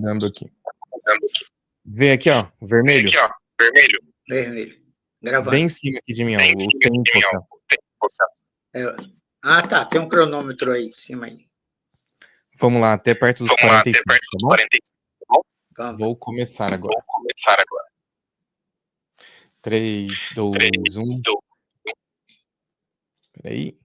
mandando aqui. Vê aqui, ó, vermelho. Vermelho. Gravando. Bem em cima aqui de mim, ó, o tempo aqui, ó. Tá. Tem um cronômetro aí em cima aí. Vamos lá, até perto dos 45, tá bom? Vamos. Vou começar agora. 3, 2, 1. Peraí.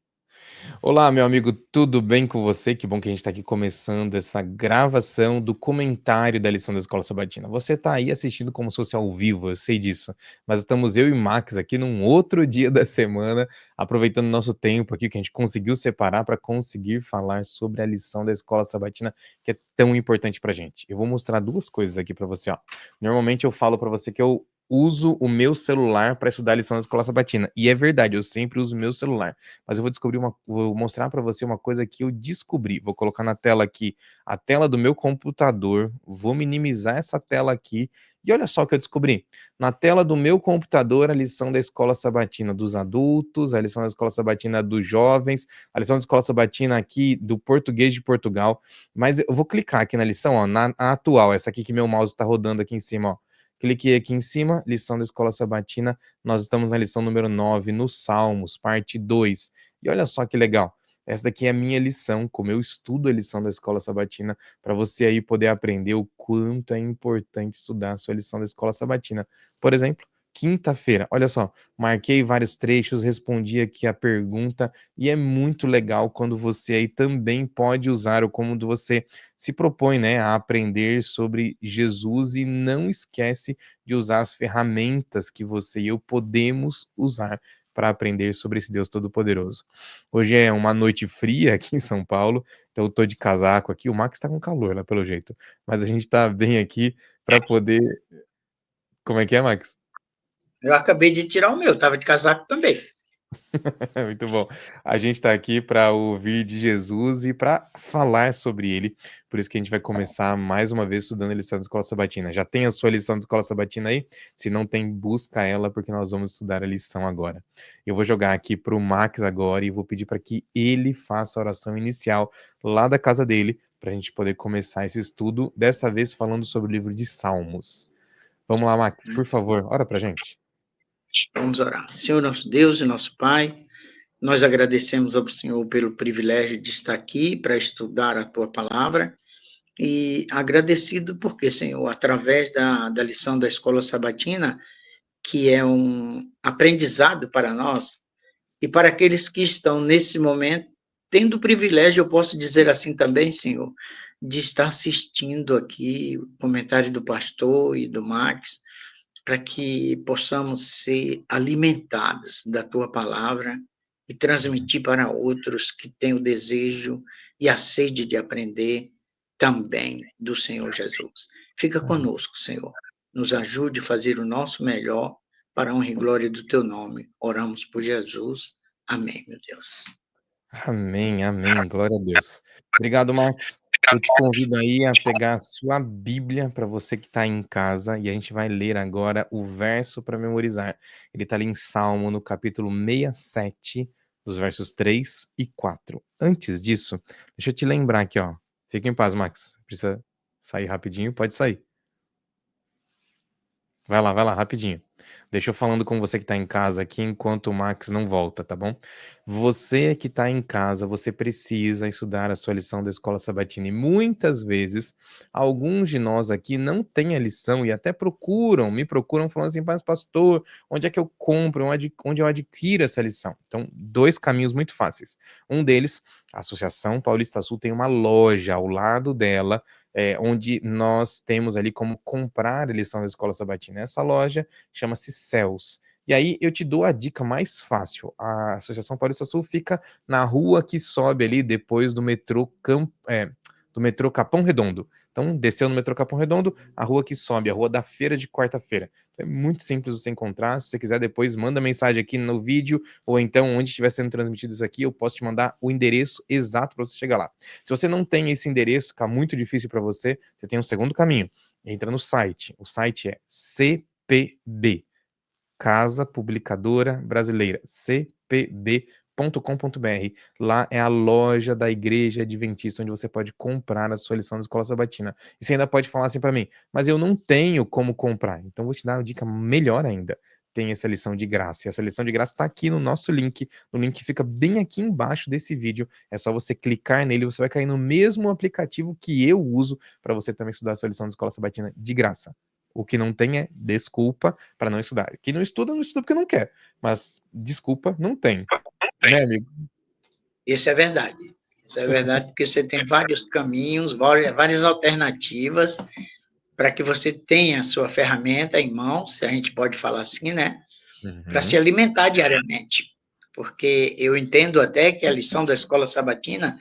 Olá, meu amigo, tudo bem com você? Que bom que a gente está aqui começando essa gravação do comentário da lição da Escola Sabatina. Você está aí assistindo como se fosse ao vivo, eu sei disso, mas estamos eu e Max aqui num outro dia da semana, aproveitando nosso tempo aqui que a gente conseguiu separar para conseguir falar sobre a lição da Escola Sabatina, que é tão importante para a gente. Eu vou mostrar duas coisas aqui para você, ó. Normalmente eu falo para você que eu uso o meu celular para estudar a lição da Escola Sabatina, e é verdade, eu sempre uso o meu celular. Mas eu vou mostrar para você uma coisa que eu descobri. Vou colocar na tela aqui a tela do meu computador, vou minimizar essa tela aqui e olha só o que eu descobri. Na tela do meu computador, a lição da Escola Sabatina dos adultos, a lição da Escola Sabatina dos jovens, a lição da Escola Sabatina aqui do português de Portugal. Mas eu vou clicar aqui na lição, ó, na atual, essa aqui que meu mouse está rodando aqui em cima, ó. Cliquei aqui em cima, lição da Escola Sabatina, nós estamos na lição número 9, nos Salmos, parte 2. E olha só que legal, essa daqui é a minha lição, como eu estudo a lição da Escola Sabatina, para você aí poder aprender o quanto é importante estudar a sua lição da Escola Sabatina. Por exemplo, quinta-feira, olha só, marquei vários trechos, respondi aqui a pergunta, e é muito legal quando você aí também pode usar, ou como você se propõe, né, a aprender sobre Jesus e não esquece de usar as ferramentas que você e eu podemos usar para aprender sobre esse Deus Todo-Poderoso. Hoje é uma noite fria aqui em São Paulo, então eu tô de casaco aqui, o Max tá com calor lá pelo jeito, mas a gente tá bem aqui para poder... Como é que é, Max? Eu acabei de tirar o meu, tava de casaco também. Muito bom. A gente está aqui para ouvir de Jesus e para falar sobre ele. Por isso que a gente vai começar mais uma vez estudando a lição da Escola Sabatina. Já tem a sua lição da Escola Sabatina aí? Se não tem, busca ela, porque nós vamos estudar a lição agora. Eu vou jogar aqui para o Max agora e vou pedir para que ele faça a oração inicial lá da casa dele, para a gente poder começar esse estudo, dessa vez falando sobre o livro de Salmos. Vamos lá, Max, por favor, ora para a gente. Vamos orar. Senhor, nosso Deus e nosso Pai, nós agradecemos ao Senhor pelo privilégio de estar aqui para estudar a Tua Palavra e agradecido porque, Senhor, através da lição da Escola Sabatina, que é um aprendizado para nós e para aqueles que estão nesse momento, tendo o privilégio, eu posso dizer assim também, Senhor, de estar assistindo aqui o comentário do pastor e do Max, para que possamos ser alimentados da tua palavra e transmitir para outros que têm o desejo e a sede de aprender também do Senhor Jesus. Fica conosco, Senhor. Nos ajude a fazer o nosso melhor para a honra e glória do teu nome. Oramos por Jesus. Amém, meu Deus. Amém, amém, glória a Deus. Obrigado, Max. Eu te convido aí a pegar a sua Bíblia para você que está em casa e a gente vai ler agora o verso para memorizar. Ele está ali em Salmo, no capítulo 67, dos versos 3 e 4. Antes disso, deixa eu te lembrar aqui, ó. Fica em paz, Max. Precisa sair rapidinho? Pode sair. Vai lá, rapidinho. Deixa eu falando com você que tá em casa aqui enquanto o Max não volta, tá bom? Você que tá em casa, você precisa estudar a sua lição da Escola Sabatina. E muitas vezes, alguns de nós aqui não têm a lição e até me procuram falando assim, mas pastor, onde é que eu compro, onde eu adquiro essa lição? Então, dois caminhos muito fáceis. Um deles, a Associação Paulista Sul tem uma loja ao lado dela, onde nós temos ali como comprar a lição da Escola Sabatina. Essa loja chama-se Céus. E aí eu te dou a dica mais fácil. A Associação Paulista Sul fica na rua que sobe ali depois do metrô Capão Redondo. Então, desceu no metrô Capão Redondo, a rua que sobe, a rua da feira de quarta-feira. Então, é muito simples você encontrar. Se você quiser, depois manda mensagem aqui no vídeo, ou então, onde estiver sendo transmitido isso aqui, eu posso te mandar o endereço exato para você chegar lá. Se você não tem esse endereço, fica muito difícil para você, você tem um segundo caminho. Entra no site. O site é CPB, Casa Publicadora Brasileira, cpb.org.br. Lá é a loja da Igreja Adventista, onde você pode comprar a sua lição da Escola Sabatina. E você ainda pode falar assim para mim: "Mas eu não tenho como comprar". Então vou te dar uma dica melhor ainda, tem essa lição de graça. E essa lição de graça está aqui no nosso link, o link fica bem aqui embaixo desse vídeo, é só você clicar nele, você vai cair no mesmo aplicativo que eu uso para você também estudar a sua lição da Escola Sabatina de graça. O que não tem é desculpa para não estudar. Quem não estuda, não estuda porque não quer, mas desculpa não tem, né, amigo? Isso é verdade. Isso é verdade, porque você tem vários caminhos, várias alternativas para que você tenha a sua ferramenta em mãos, se a gente pode falar assim, né? Para se Uhum. alimentar diariamente. Porque eu entendo até que a lição da escola sabatina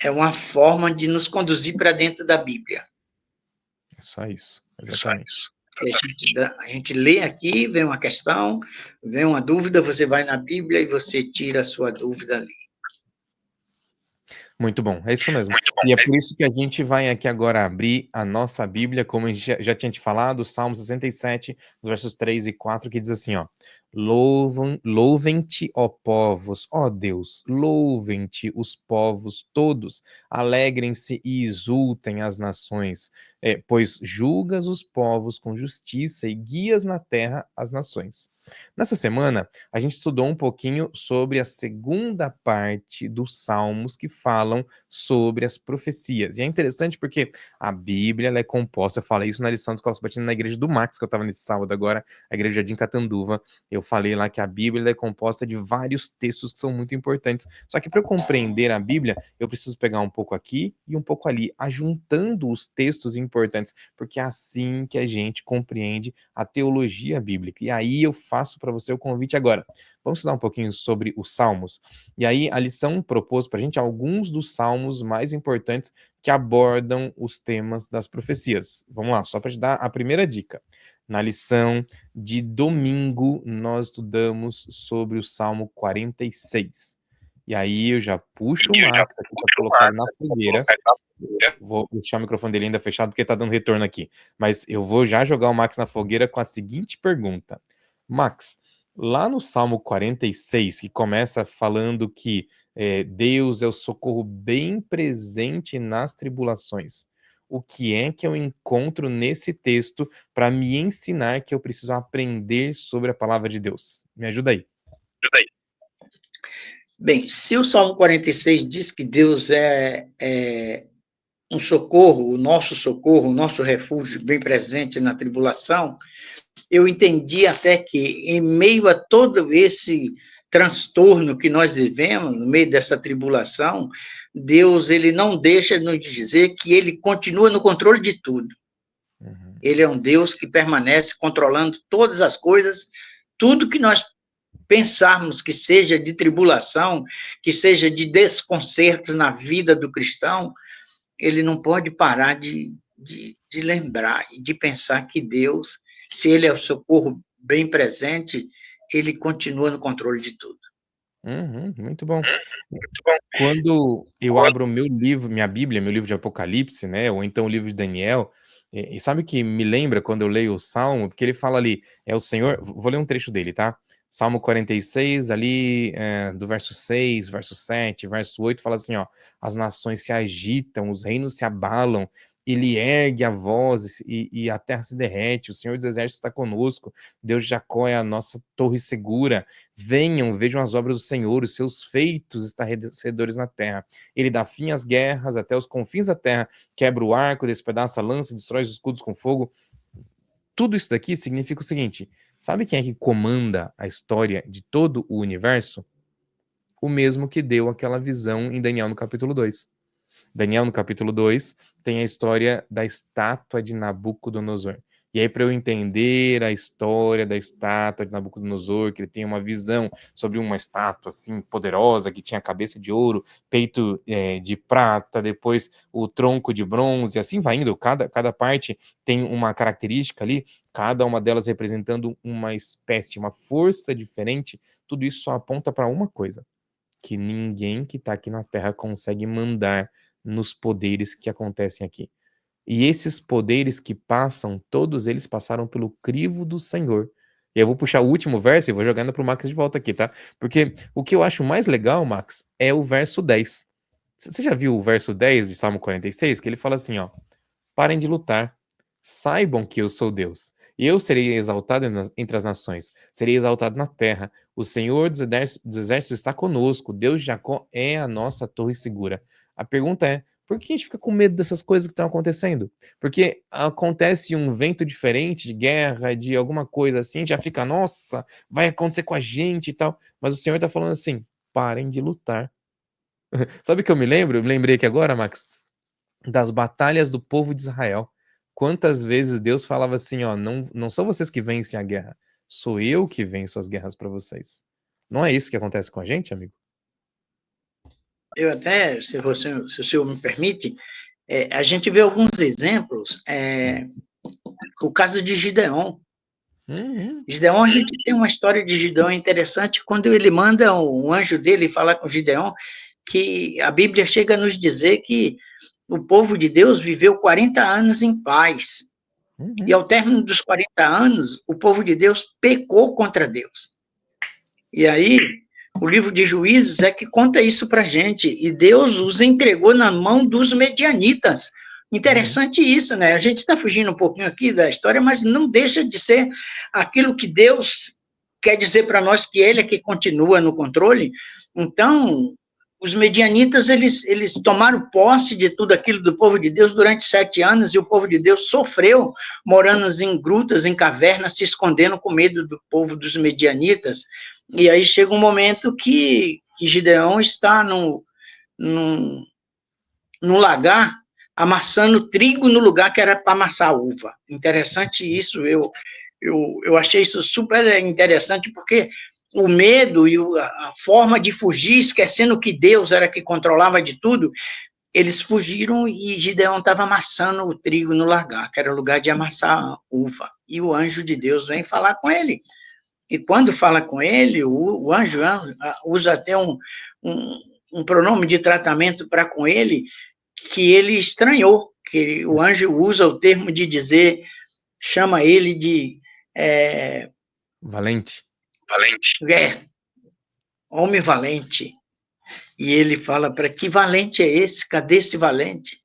é uma forma de nos conduzir para dentro da Bíblia. É só isso, exatamente. A gente lê aqui, vem uma questão, vem uma dúvida, você vai na Bíblia e você tira a sua dúvida ali. Muito bom, é isso mesmo. E é por isso que a gente vai aqui agora abrir a nossa Bíblia, como a gente já tinha te falado, Salmo 67, versos 3 e 4, que diz assim, ó: Louvem-te, ó povos, ó Deus, louvem-te os povos todos, alegrem-se e exultem as nações, pois julgas os povos com justiça e guias na terra as nações. Nessa semana, a gente estudou um pouquinho sobre a segunda parte dos Salmos que falam sobre as profecias. E é interessante porque a Bíblia ela é composta, eu falei isso na lição de Escola Sabatina na igreja do Max, que eu estava nesse sábado agora, a igreja de Catanduva. Eu falei lá que a Bíblia ela é composta de vários textos que são muito importantes. Só que para eu compreender a Bíblia, eu preciso pegar um pouco aqui e um pouco ali, ajuntando os textos importantes, porque é assim que a gente compreende a teologia bíblica. E aí eu faço para você o convite agora. Vamos estudar um pouquinho sobre os Salmos. E aí a lição propôs para a gente alguns dos Salmos mais importantes que abordam os temas das profecias. Vamos lá, só para te dar a primeira dica. Na lição de domingo, nós estudamos sobre o Salmo 46. E aí eu já puxo o Max aqui para colocar ele na fogueira. Vou deixar o microfone dele ainda fechado porque tá dando retorno aqui. Mas eu vou já jogar o Max na fogueira com a seguinte pergunta. Max, lá no Salmo 46, que começa falando que Deus é o socorro bem presente nas tribulações. O que é que eu encontro nesse texto para me ensinar que eu preciso aprender sobre a palavra de Deus? Me ajuda aí. Bem, se o Salmo 46 diz que Deus é um socorro, o nosso refúgio bem presente na tribulação, eu entendi até que, em meio a todo esse transtorno que nós vivemos, no meio dessa tribulação, Deus ele não deixa de nos dizer que ele continua no controle de tudo. Uhum. Ele é um Deus que permanece controlando todas as coisas, tudo que nós pensarmos que seja de tribulação, que seja de desconcertos na vida do cristão, ele não pode parar de lembrar e de pensar que Deus, se ele é o socorro bem presente, ele continua no controle de tudo. Uhum, muito bom. Quando eu abro o meu livro, minha Bíblia, meu livro de Apocalipse, né, ou então o livro de Daniel, e sabe o que me lembra quando eu leio o Salmo? Porque ele fala ali, é o Senhor, vou ler um trecho dele, tá? Salmo 46, ali, do verso 6, verso 7, verso 8, fala assim, ó: as nações se agitam, os reinos se abalam, ele ergue a voz e a terra se derrete, o Senhor dos exércitos está conosco, Deus de Jacó é a nossa torre segura. Venham, vejam as obras do Senhor, os seus feitos estarrecedores na terra. Ele dá fim às guerras até os confins da terra, quebra o arco, despedaça a lança, destrói os escudos com fogo. Tudo isso daqui significa o seguinte: sabe quem é que comanda a história de todo o universo? O mesmo que deu aquela visão em Daniel no capítulo 2. Daniel, no capítulo 2, tem a história da estátua de Nabucodonosor. E aí, para eu entender a história da estátua de Nabucodonosor, que ele tem uma visão sobre uma estátua assim poderosa, que tinha cabeça de ouro, peito de prata, depois o tronco de bronze, assim vai indo. Cada parte tem uma característica ali, cada uma delas representando uma espécie, uma força diferente. Tudo isso só aponta para uma coisa: que ninguém que está aqui na Terra consegue mandar nos poderes que acontecem aqui. E esses poderes que passam, todos eles passaram pelo crivo do Senhor. E eu vou puxar o último verso e vou jogando para o Max de volta aqui, tá? Porque o que eu acho mais legal, Max, é o verso 10. Você já viu o verso 10 de Salmo 46? Que ele fala assim, ó: parem de lutar, saibam que eu sou Deus. E eu serei exaltado entre as nações, serei exaltado na terra. O Senhor dos exércitos está conosco, Deus de Jacó é a nossa torre segura. A pergunta é, por que a gente fica com medo dessas coisas que estão acontecendo? Porque acontece um vento diferente de guerra, de alguma coisa assim, já fica, nossa, vai acontecer com a gente e tal. Mas o Senhor está falando assim, parem de lutar. Sabe o que eu me lembro? Eu me lembrei aqui agora, Max, das batalhas do povo de Israel. Quantas vezes Deus falava assim, ó, não são vocês que vencem a guerra, sou eu que venço as guerras para vocês. Não é isso que acontece com a gente, amigo? Eu até, se o senhor me permite, a gente vê alguns exemplos, o caso de Gideon. Uhum. Gideon, a gente tem uma história de Gideon interessante, quando ele manda um anjo dele falar com Gideon, que a Bíblia chega a nos dizer que o povo de Deus viveu 40 anos em paz. E Uhum. ao término dos 40 anos, o povo de Deus pecou contra Deus. E aí, o livro de Juízes é que conta isso para gente. E Deus os entregou na mão dos medianitas. Uhum. Interessante isso, né? A gente está fugindo um pouquinho aqui da história, mas não deixa de ser aquilo que Deus quer dizer para nós, que Ele é que continua no controle. Então, os medianitas, eles tomaram posse de tudo aquilo do povo de Deus durante 7 anos, e o povo de Deus sofreu, morando em grutas, em cavernas, se escondendo com medo do povo dos medianitas. E aí chega um momento que Gideão está num, num lagar, amassando trigo no lugar que era para amassar uva. Interessante isso, eu achei isso super interessante, porque o medo e a forma de fugir, esquecendo que Deus era que controlava de tudo, eles fugiram e Gideão estava amassando o trigo no lagar, que era o lugar de amassar uva. E o anjo de Deus vem falar com ele. E quando fala com ele, o anjo usa até um, um pronome de tratamento para com ele, que ele estranhou, que o anjo usa o termo de dizer, chama ele de Valente. é, homem valente. E ele fala, para que valente é esse? Cadê esse valente?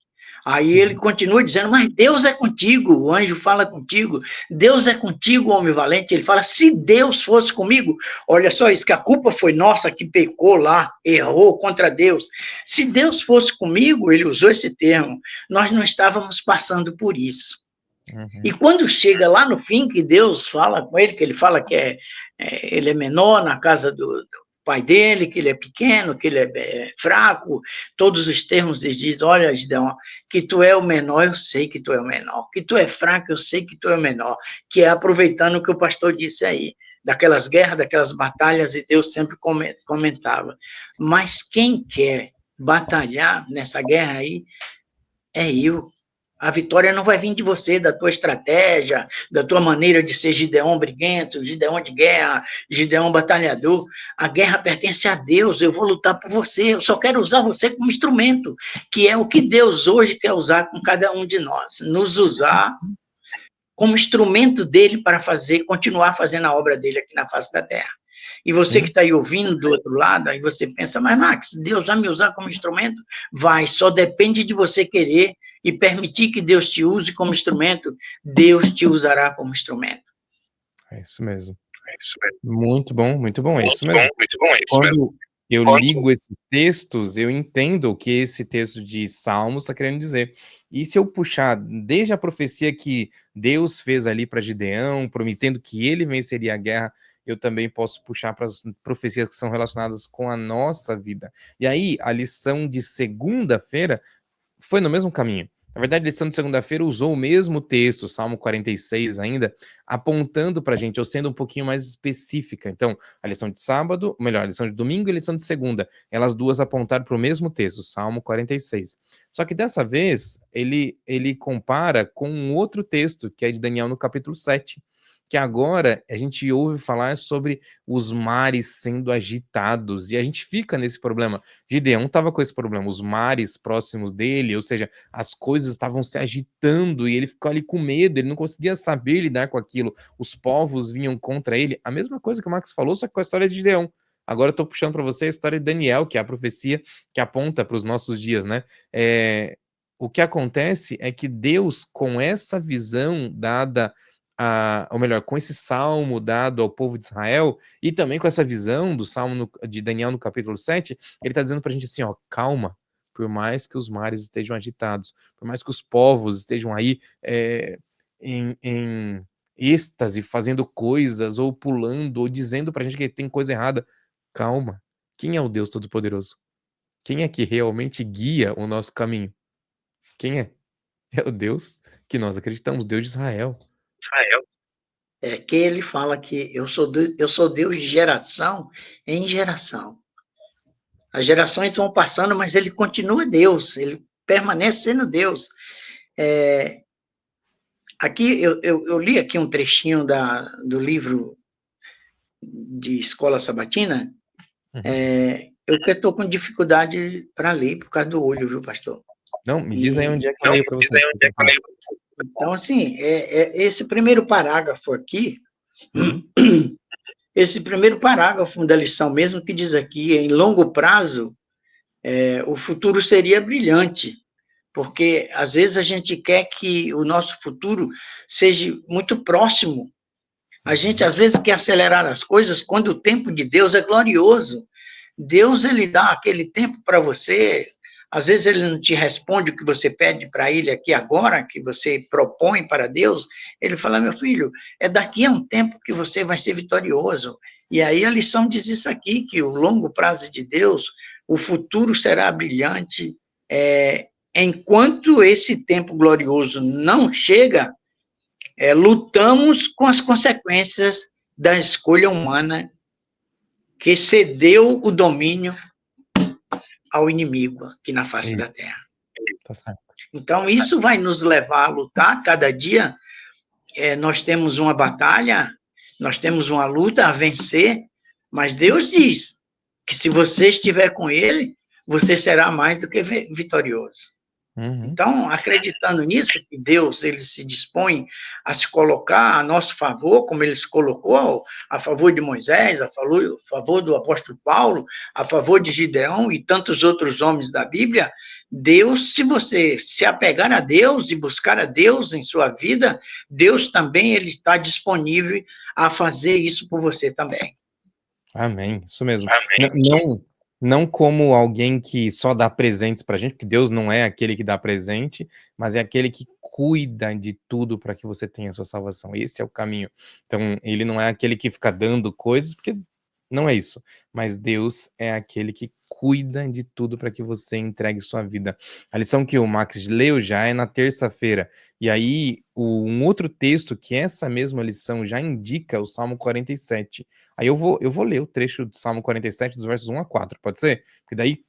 Aí ele Uhum. continua dizendo, mas Deus é contigo, o anjo fala contigo, Deus é contigo, homem valente. Ele fala, se Deus fosse comigo, olha só isso, que a culpa foi nossa que pecou lá, errou contra Deus. Se Deus fosse comigo, ele usou esse termo, nós não estávamos passando por isso. E Uhum. quando chega lá no fim, que Deus fala com ele, que ele fala que ele é menor na casa do pai dele, que ele é pequeno, que ele é fraco, todos os termos eles dizem, olha, Gideão, que tu é o menor, eu sei que tu é o menor, que tu é fraco, eu sei que tu é o menor, que é aproveitando o que o pastor disse aí, daquelas guerras, daquelas batalhas, e Deus sempre comentava, mas quem quer batalhar nessa guerra aí é eu. A vitória não vai vir de você, da tua estratégia, da tua maneira de ser Gideão briguento, Gideão de guerra, Gideão batalhador. A guerra pertence a Deus, eu vou lutar por você, eu só quero usar você como instrumento, que é o que Deus hoje quer usar com cada um de nós, nos usar como instrumento dele para continuar fazendo a obra dele aqui na face da terra. E você que Sim. está aí ouvindo do outro lado, aí você pensa, mas Max, Deus vai me usar como instrumento? Vai, só depende de você querer e permitir que Deus te use como instrumento, Deus te usará como instrumento. É isso mesmo. Muito bom, é isso mesmo. Muito bom, é isso mesmo. Quando eu ligo esses textos, eu entendo o que esse texto de Salmos está querendo dizer. E se eu puxar desde a profecia que Deus fez ali para Gideão, prometendo que ele venceria a guerra, eu também posso puxar para as profecias que são relacionadas com a nossa vida. E aí, a lição de segunda-feira foi no mesmo caminho. Na verdade, a lição de segunda-feira usou o mesmo texto, Salmo 46 ainda, apontando para a gente, ou sendo um pouquinho mais específica. Então, a lição de sábado, ou melhor, a lição de domingo e a lição de segunda, elas duas apontaram para o mesmo texto, Salmo 46. Só que dessa vez, ele compara com um outro texto, que é de Daniel no capítulo 7, que agora a gente ouve falar sobre os mares sendo agitados, e a gente fica nesse problema. Gideão estava com esse problema, os mares próximos dele, ou seja, as coisas estavam se agitando e ele ficou ali com medo, ele não conseguia saber lidar com aquilo, os povos vinham contra ele. A mesma coisa que o Marcos falou, só que com a história de Gideão. Agora eu tô puxando para você a história de Daniel, que é a profecia que aponta para os nossos dias, né? O que acontece é que Deus, com essa visão dada ou melhor, com esse salmo dado ao povo de Israel, e também com essa visão do salmo de Daniel no capítulo 7, ele está dizendo para a gente assim, ó, calma, por mais que os mares estejam agitados, por mais que os povos estejam aí em êxtase, fazendo coisas, ou pulando, ou dizendo para a gente que tem coisa errada, calma. Quem é o Deus Todo-Poderoso? Quem é que realmente guia o nosso caminho? Quem é? É o Deus que nós acreditamos, Deus de Israel. Israel. É que ele fala que eu sou Deus de geração em geração. As gerações vão passando, mas ele continua Deus, ele permanece sendo Deus. Aqui eu li aqui um trechinho do livro de Escola Sabatina. Eu estou com dificuldade para ler por causa do olho, viu, pastor? Não, me diz aí onde é que eu leio para você. Então, assim, esse primeiro parágrafo aqui, esse primeiro parágrafo da lição mesmo, que diz aqui, em longo prazo, o futuro seria brilhante, porque às vezes a gente quer que o nosso futuro seja muito próximo. A gente às vezes quer acelerar as coisas quando o tempo de Deus é glorioso. Deus, ele dá aquele tempo para você. Às vezes ele não te responde o que você pede para ele aqui agora, que você propõe para Deus. Ele fala, meu filho, é daqui a um tempo que você vai ser vitorioso. E aí a lição diz isso aqui, que o longo prazo de Deus, o futuro será brilhante. Enquanto esse tempo glorioso não chega, lutamos com as consequências da escolha humana que cedeu o domínio ao inimigo aqui na face da terra. Tá certo. Então, isso vai nos levar a lutar cada dia. Nós temos uma batalha, nós temos uma luta a vencer, mas Deus diz que se você estiver com Ele, você será mais do que vitorioso. Então, acreditando nisso, que Deus ele se dispõe a se colocar a nosso favor, como ele se colocou a favor de Moisés, a favor do apóstolo Paulo, a favor de Gideão e tantos outros homens da Bíblia, Deus, se você se apegar a Deus e buscar a Deus em sua vida, Deus também ele está disponível a fazer isso por você também. Amém, isso mesmo. Não como alguém que só dá presentes pra gente, porque Deus não é aquele que dá presente, mas é aquele que cuida de tudo para que você tenha a sua salvação. Esse é o caminho. Então, ele não é aquele que fica dando coisas, porque não é isso. Mas Deus é aquele que cuida de tudo para que você entregue sua vida. A lição que o Max leu já é na terça-feira. E aí, um outro texto que essa mesma lição já indica é o Salmo 47. Aí eu vou ler o trecho do Salmo 47, dos versos 1 a 4, pode ser? Porque daí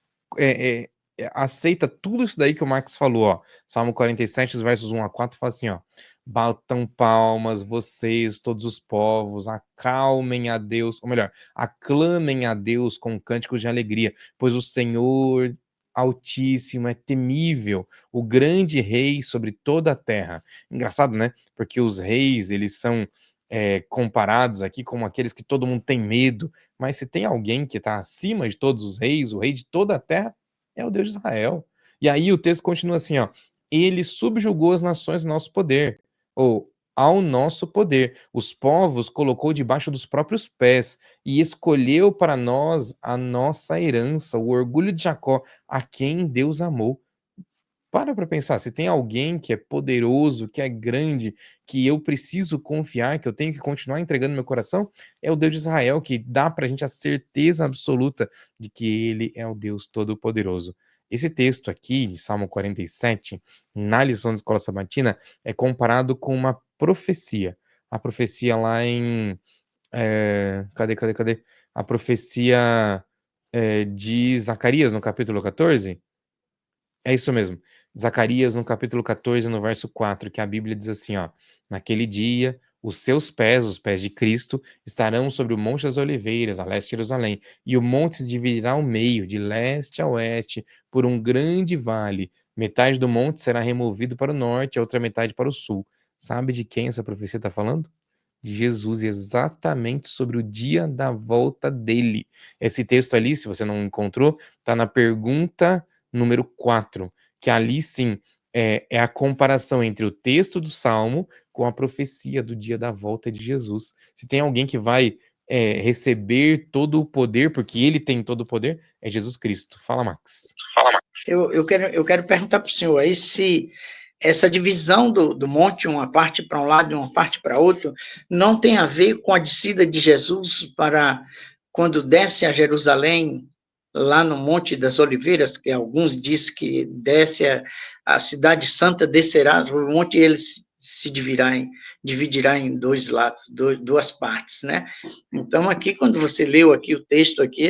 aceita tudo isso daí que o Max falou, ó. Salmo 47, dos versos 1 a 4, fala assim, ó. Batam palmas, vocês, todos os povos, acalmem a Deus, ou melhor, aclamem a Deus com cânticos de alegria, pois o Senhor Altíssimo é temível, o grande rei sobre toda a terra. Engraçado, né? Porque os reis, eles são comparados aqui como aqueles que todo mundo tem medo, mas se tem alguém que está acima de todos os reis, o rei de toda a terra, é o Deus de Israel. E aí o texto continua assim, ó, ele subjugou as nações ao nosso poder, ou ao nosso poder, os povos colocou debaixo dos próprios pés, e escolheu para nós a nossa herança, o orgulho de Jacó, a quem Deus amou. Para pensar, se tem alguém que é poderoso, que é grande, que eu preciso confiar, que eu tenho que continuar entregando meu coração, é o Deus de Israel, que dá para a gente a certeza absoluta de que ele é o Deus Todo-Poderoso. Esse texto aqui, de Salmo 47, na lição de Escola Sabatina, é comparado com uma profecia. A profecia lá em... cadê? A profecia de Zacarias, no capítulo 14. É isso mesmo. Zacarias, no capítulo 14, no verso 4, que a Bíblia diz assim, ó: naquele dia, os seus pés, os pés de Cristo, estarão sobre o Monte das Oliveiras, a leste de Jerusalém, e o monte se dividirá ao meio, de leste a oeste, por um grande vale. Metade do monte será removido para o norte, a outra metade para o sul. Sabe de quem essa profecia está falando? De Jesus, exatamente sobre o dia da volta dele. Esse texto ali, se você não encontrou, está na pergunta número 4, que ali sim é a comparação entre o texto do Salmo com a profecia do dia da volta de Jesus. Se tem alguém que vai receber todo o poder, porque ele tem todo o poder, é Jesus Cristo. Fala, Max. Fala, Max. Eu quero perguntar para o senhor aí se essa divisão do monte, uma parte para um lado e uma parte para outro, não tem a ver com a descida de Jesus para quando desce a Jerusalém, lá no Monte das Oliveiras, que alguns dizem que desce a cidade santa, descerá, o monte ele se dividirá em dois lados, duas partes, né? Então, aqui, quando você leu aqui o texto aqui,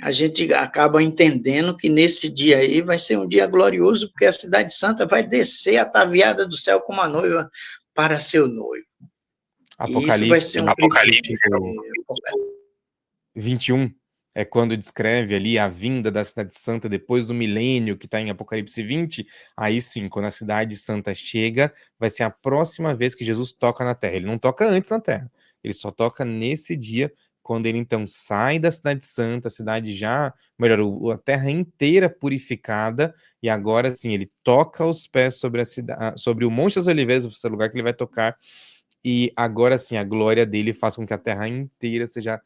a gente acaba entendendo que nesse dia aí vai ser um dia glorioso, porque a cidade santa vai descer ataviada do céu como a noiva para seu noivo. E isso vai ser um Apocalipse 21 é quando descreve ali a vinda da cidade santa depois do milênio, que está em Apocalipse 20. Aí sim, quando a cidade santa chega, vai ser a próxima vez que Jesus toca na terra. Ele não toca antes na terra, ele só toca nesse dia, quando ele então sai da cidade santa, a cidade já, melhor, a terra inteira purificada, e agora sim, ele toca os pés sobre a cidade, sobre o Monte das Oliveiras, o lugar que ele vai tocar, e agora sim, a glória dele faz com que a terra inteira seja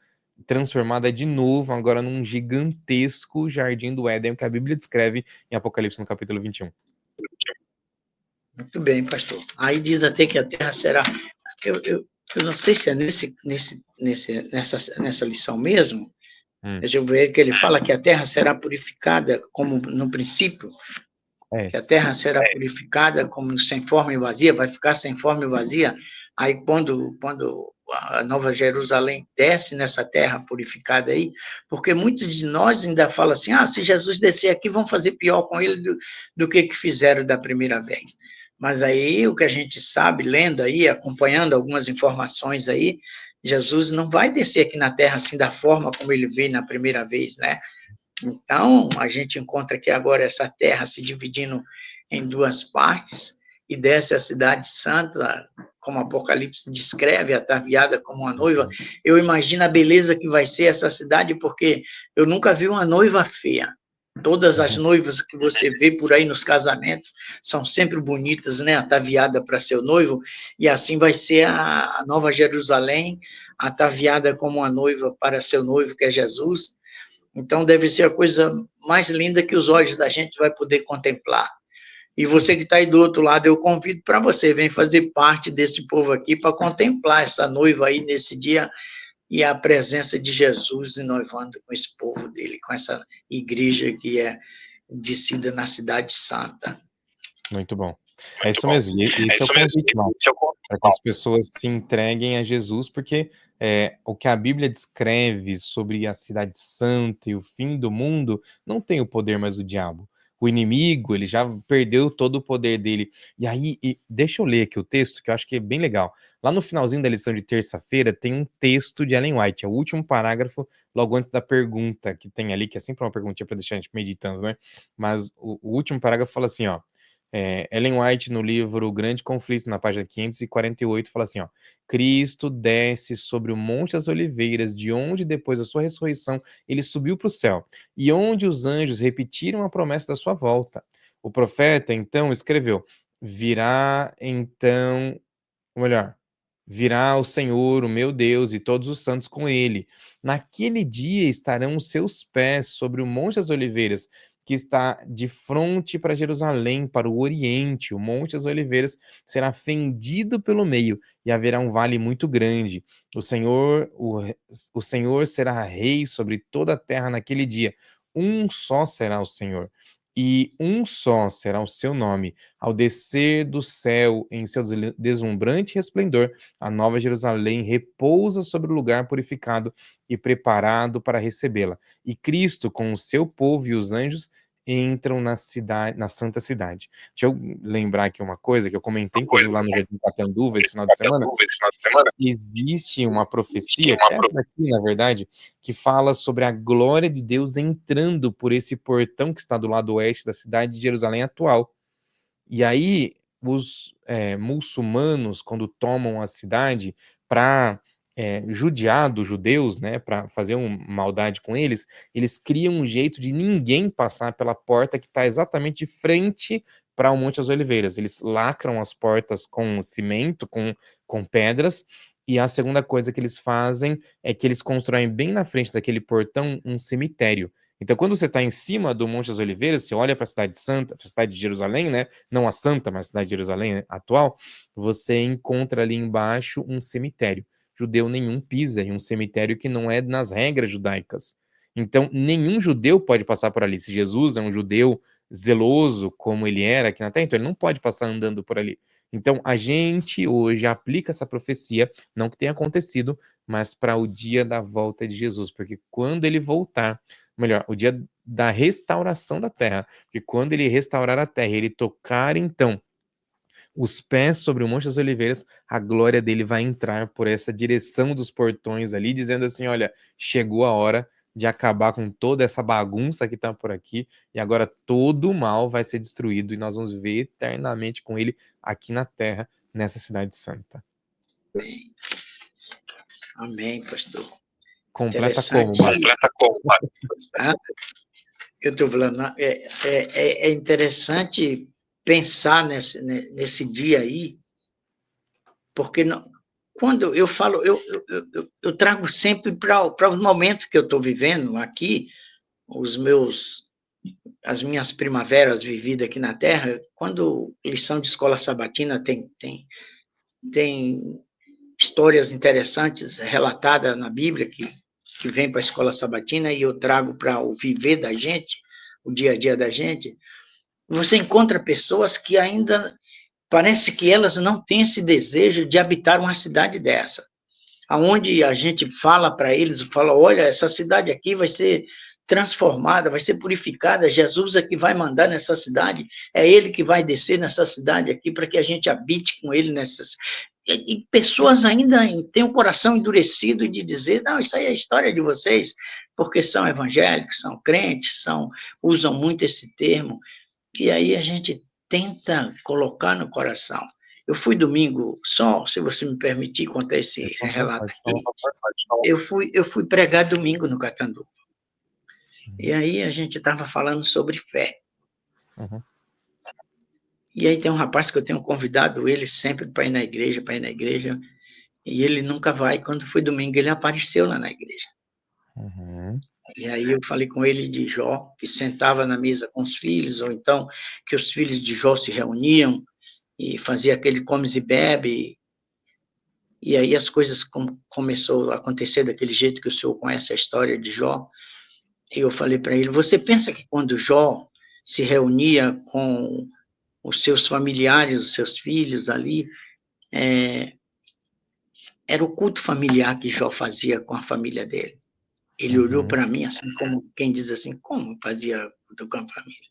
transformada de novo, agora num gigantesco jardim do Éden, que a Bíblia descreve em Apocalipse no capítulo 21. Muito bem, pastor. Aí diz até que a terra será... Eu não sei se é nessa lição mesmo, mas eu vejo que ele fala que a terra será purificada como no princípio, que a terra será purificada como sem forma e vazia, vai ficar sem forma e vazia. Aí quando a Nova Jerusalém desce nessa terra purificada aí, porque muitos de nós ainda falam assim, se Jesus descer aqui, vão fazer pior com ele do que fizeram da primeira vez. Mas aí o que a gente sabe, lendo aí, acompanhando algumas informações aí, Jesus não vai descer aqui na terra assim da forma como ele veio na primeira vez, né? Então, a gente encontra aqui agora essa terra se dividindo em duas partes, e desce a cidade santa, como o Apocalipse descreve, ataviada como uma noiva. Eu imagino a beleza que vai ser essa cidade, porque eu nunca vi uma noiva feia. Todas as noivas que você vê por aí nos casamentos são sempre bonitas, né? Ataviada para seu noivo, e assim vai ser a Nova Jerusalém, ataviada como uma noiva para seu noivo, que é Jesus. Então, deve ser a coisa mais linda que os olhos da gente vai poder contemplar. E você que está aí do outro lado, eu convido para você, vem fazer parte desse povo aqui para contemplar essa noiva aí nesse dia e a presença de Jesus e noivando com esse povo dele, com essa igreja que é descida na cidade santa. Muito bom. É isso mesmo. E esse é o convite, Max, para que as pessoas se entreguem a Jesus, porque o que a Bíblia descreve sobre a cidade santa e o fim do mundo não tem o poder mais do diabo. O inimigo, ele já perdeu todo o poder dele. E aí, deixa eu ler aqui o texto, que eu acho que é bem legal. Lá no finalzinho da lição de terça-feira, tem um texto de Ellen White, é o último parágrafo, logo antes da pergunta que tem ali, que é sempre uma perguntinha para deixar a gente meditando, né? Mas o último parágrafo fala assim, ó. Ellen White, no livro O Grande Conflito, na página 548, fala assim, ó: Cristo desce sobre o Monte das Oliveiras, de onde, depois da sua ressurreição, ele subiu para o céu, e onde os anjos repetiram a promessa da sua volta. O profeta, então, escreveu: virá, então, ou melhor, virá o Senhor, o meu Deus, e todos os santos com ele. Naquele dia estarão os seus pés sobre o Monte das Oliveiras, que está de frente para Jerusalém, para o Oriente. O Monte das Oliveiras será fendido pelo meio, e haverá um vale muito grande. O Senhor será rei sobre toda a terra naquele dia. Um só será o Senhor, e um só será o seu nome. Ao descer do céu em seu deslumbrante resplendor, a Nova Jerusalém repousa sobre o lugar purificado e preparado para recebê-la. E Cristo, com o seu povo e os anjos, entram na santa cidade. Deixa eu lembrar aqui uma coisa que eu comentei, inclusive, lá no Jardim Catanduva esse final de semana. Existe uma profecia, que é essa daqui, na verdade, que fala sobre a glória de Deus entrando por esse portão que está do lado oeste da cidade de Jerusalém atual. E aí, os muçulmanos, quando tomam a cidade para judiar dos judeus, né, para fazer uma maldade com eles, eles criam um jeito de ninguém passar pela porta que está exatamente de frente para o Monte das Oliveiras. Eles lacram as portas com cimento, com pedras, e a segunda coisa que eles fazem é que eles constroem bem na frente daquele portão um cemitério. Então, quando você está em cima do Monte das Oliveiras, você olha para a cidade santa, para a cidade de Jerusalém, né? Não a santa, mas a cidade de Jerusalém, né, atual, você encontra ali embaixo um cemitério. Judeu nenhum pisa em um cemitério que não é nas regras judaicas. Então, nenhum judeu pode passar por ali. Se Jesus é um judeu zeloso, como ele era aqui na Terra, então ele não pode passar andando por ali. Então, a gente hoje aplica essa profecia, não que tenha acontecido, mas para o dia da volta de Jesus, porque quando ele voltar, melhor, o dia da restauração da terra, porque quando ele restaurar a terra, ele tocar então os pés sobre o Monte das Oliveiras, a glória dele vai entrar por essa direção dos portões ali, dizendo assim: olha, chegou a hora de acabar com toda essa bagunça que está por aqui, e agora todo o mal vai ser destruído, e nós vamos viver eternamente com ele aqui na terra, nessa cidade santa. Amém, amém, pastor. Completa como, Interessante. Marcos? Ah, eu estou falando, é interessante pensar nesse dia aí, porque não, quando eu falo, eu trago sempre para os momentos que eu estou vivendo aqui, os meus, as minhas primaveras vividas aqui na Terra, quando lição de escola sabatina tem histórias interessantes relatadas na Bíblia que vem para a escola sabatina e eu trago para o viver da gente, o dia a dia da gente, você encontra pessoas que ainda parece que elas não têm esse desejo de habitar uma cidade dessa, aonde a gente fala para eles, fala, olha, essa cidade aqui vai ser transformada, vai ser purificada, Jesus é que vai mandar nessa cidade, é ele que vai descer nessa cidade aqui para que a gente habite com ele nessas. E pessoas ainda têm o coração endurecido de dizer, não, isso aí é a história de vocês, porque são evangélicos, são crentes, usam muito esse termo, e aí a gente tenta colocar no coração. Eu fui domingo, só se você me permitir contar esse Por favor, relato pode aqui, falar. eu fui pregar domingo no Catandu. E Uhum, aí a gente estava falando sobre fé. uhum, E aí tem um rapaz que eu tenho convidado ele sempre para ir na igreja, e ele nunca vai. Quando foi domingo, ele apareceu lá na igreja. uhum, E aí eu falei com ele de Jó, que sentava na mesa com os filhos, ou então que os filhos de Jó se reuniam e fazia aquele comes e bebe. E aí as coisas começou a acontecer daquele jeito que o senhor conhece a história de Jó. E eu falei para ele: você pensa que quando Jó se reunia com os seus familiares, os seus filhos ali, é, era o culto familiar que Jó fazia com a família dele? Ele olhou uhum. para mim assim, como quem diz assim, como fazia culto com a família?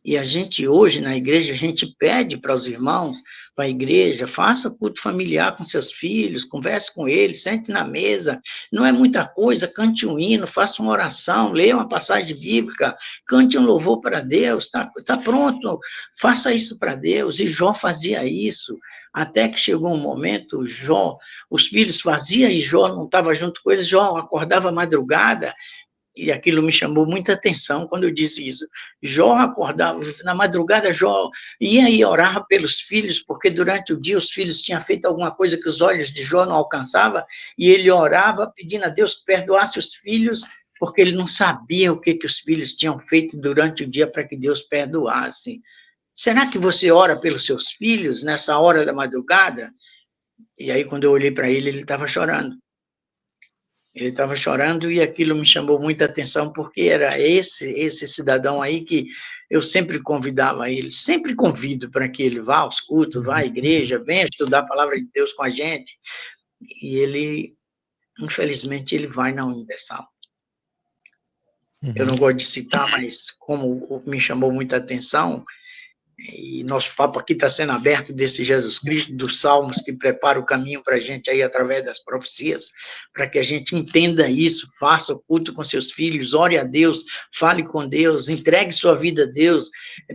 E a gente hoje, na igreja, a gente pede para os irmãos, para a igreja, faça culto familiar com seus filhos, converse com eles, sente na mesa, não é muita coisa, cante um hino, faça uma oração, leia uma passagem bíblica, cante um louvor para Deus, tá pronto, faça isso para Deus. E Jó fazia isso, até que chegou um momento, Jó, os filhos faziam e Jó não estava junto com eles, Jó acordava madrugada, e aquilo me chamou muita atenção quando eu disse isso. Jó acordava, na madrugada, Jó ia e orava pelos filhos, porque durante o dia os filhos tinham feito alguma coisa que os olhos de Jó não alcançavam, e ele orava pedindo a Deus que perdoasse os filhos, porque ele não sabia o que os filhos tinham feito durante o dia para que Deus perdoasse. Será que você ora pelos seus filhos nessa hora da madrugada? E aí, quando eu olhei para ele, ele estava chorando. Ele estava chorando e aquilo me chamou muita atenção, porque era esse cidadão aí que eu sempre convidava ele, sempre convido para que ele vá aos cultos, vá à igreja, venha estudar a palavra de Deus com a gente. E ele, infelizmente, ele vai na Universal. Eu não Uhum. gosto de citar, mas como me chamou muita atenção, e nosso papo aqui está sendo aberto desse Jesus Cristo, dos Salmos, que prepara o caminho para a gente aí através das profecias, para que a gente entenda isso, faça o culto com seus filhos, ore a Deus, fale com Deus, entregue sua vida a Deus,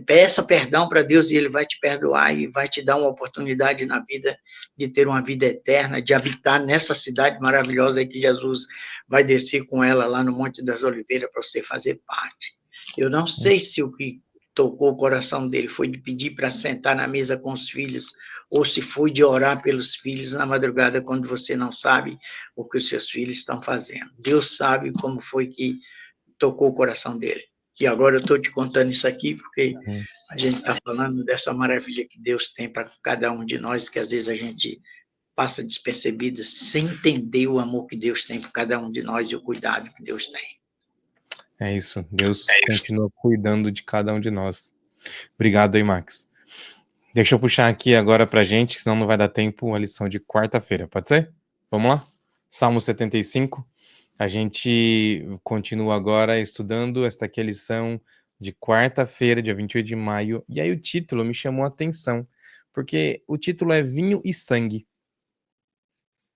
peça perdão para Deus e Ele vai te perdoar e vai te dar uma oportunidade na vida de ter uma vida eterna, de habitar nessa cidade maravilhosa aí que Jesus vai descer com ela lá no Monte das Oliveiras para você fazer parte. Eu não sei se o que tocou o coração dele foi de pedir para sentar na mesa com os filhos, ou se foi de orar pelos filhos na madrugada, quando você não sabe o que os seus filhos estão fazendo. Deus sabe como foi que tocou o coração dele. E agora eu estou te contando isso aqui porque Uhum. a gente está falando dessa maravilha que Deus tem para cada um de nós, que às vezes a gente passa despercebido sem entender o amor que Deus tem por cada um de nós e o cuidado que Deus tem. É isso. Deus continua cuidando de cada um de nós. Obrigado aí, Max. Deixa eu puxar aqui agora pra gente, que senão não vai dar tempo, a lição de quarta-feira, pode ser? Vamos lá? Salmo 75. A gente continua agora estudando esta aqui, a lição de quarta-feira, dia 28 de maio. E aí o título me chamou a atenção, porque o título é Vinho e Sangue.